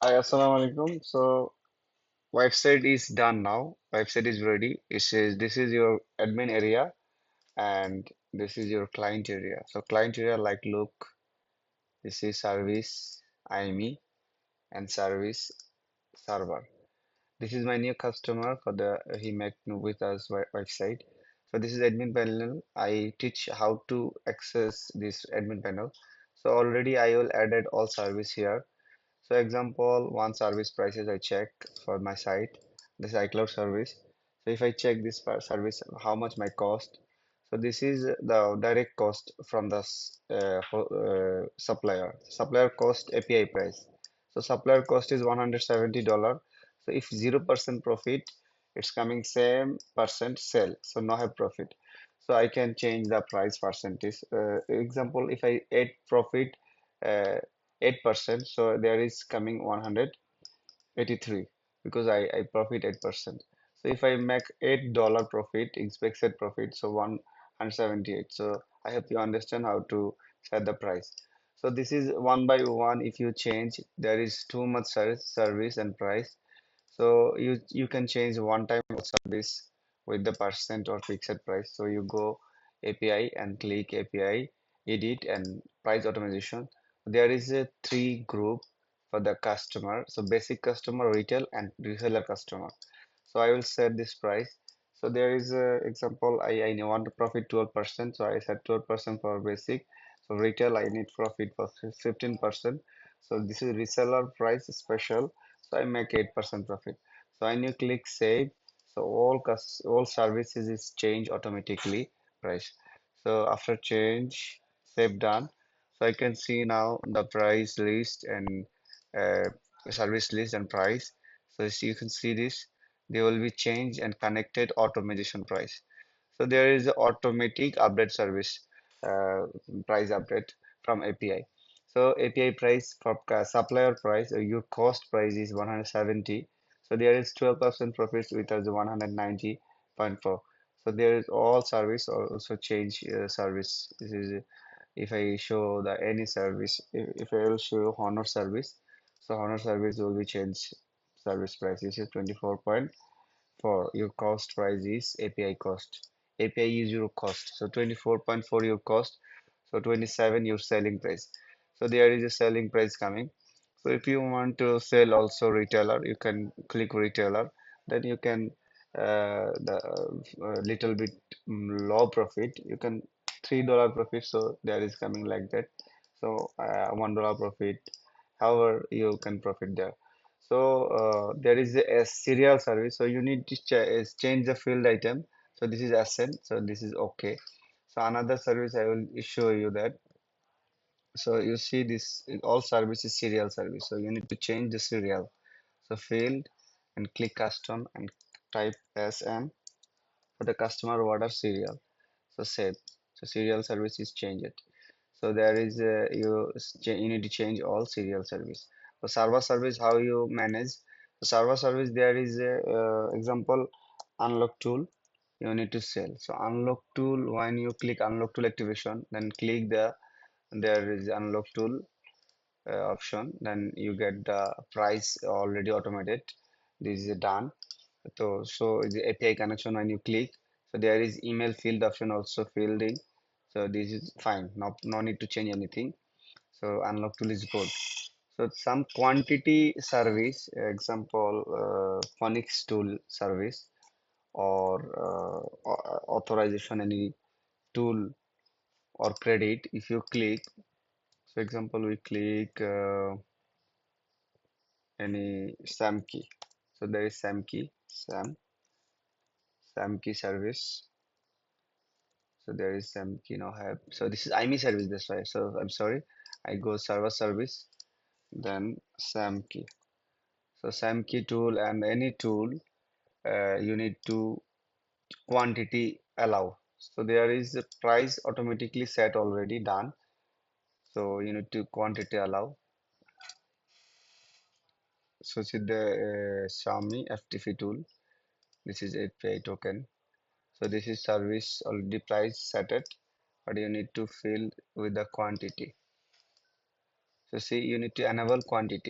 Hi, Assalamu alaikum. So, website is done now. Website is ready. It says this is your admin area and this is your client area. So, client area like look, this is service IME and service server. This is my new customer for the he met with us website. So, this is admin panel. I teach how to access this admin panel. So, already I will added all service here. So example, one service prices I check for my site, this iCloud service. So if I check this service, how much my cost. So this is the direct cost from the supplier. Supplier cost API price. So supplier cost is $170. So if 0% profit, it's coming same percent sell. So no have profit. So I can change the price percentage. Example, if I add profit, uh, 8%, so there is coming 183 because I profit 8%. So if I make $8 profit, expected profit, so 178. So I hope you understand how to set the price. So this is one by one. If you change, there is too much service and price. So you can change one time service with the percent or fixed price. So you go API and click API, edit and price automation. There is a three group for the customer. So basic customer, retail and reseller customer. So I will set this price. So there is a example, I want to profit 12%. So I set 12% for basic. So retail, I need profit for 15%. So this is reseller price special. So I make 8% profit. So when you click save, so all services is change automatically price. So after change, save done. So I can see now the price list and uh, service list and price. So as you can see this, they will be changed and connected automation price. So there is a automatic update service, uh, price update from API. So API price for supplier price, your cost price is 170. So there is 12% profit with us 190.4. So there is all service also change service. This is if I show the any service, if I will show Honor service, so Honor service will be changed service price. This is 24.4. Your cost price is API cost. API is your cost. So 24.4 your cost. So 27 your selling price. So there is a selling price coming. So if you want to sell also retailer, you can click retailer. Then you can the little bit low profit. You can $3 profit. So there is coming like that. So $1 profit. However, you can profit there. So there is a serial service. So you need to change the field item. So this is ascent. So this is okay. So another service I will show you that. So you see this all service is serial service. So you need to change the serial. So field and click custom and type SM for the customer order serial. So save. So serial service is changed. So there is you need to change all serial service. So server service how you manage. The server service there is a example unlock tool you need to sell. So unlock tool when you click unlock tool activation, then click there is unlock tool option. Then you get the price already automated. This is done. So the API connection when you click, so there is email field option also filled in. So this is fine. No need to change anything. So unlock tool is good. So some quantity service, example, Phoenix tool service or authorization any tool or credit. If you click, so example, we click any SAM key. So there is SAM key, SAM key service. So there is SAM key now have. So this is IME service. That's why. So I'm sorry. I go server service, then SAM key. So SAM key tool and any tool you need to quantity allow. So there is a price automatically set already done. So you need to quantity allow. So see the Xiaomi FTP tool. This is API token. So this is service already price set it, but you need to fill with the quantity. So see you need to enable quantity.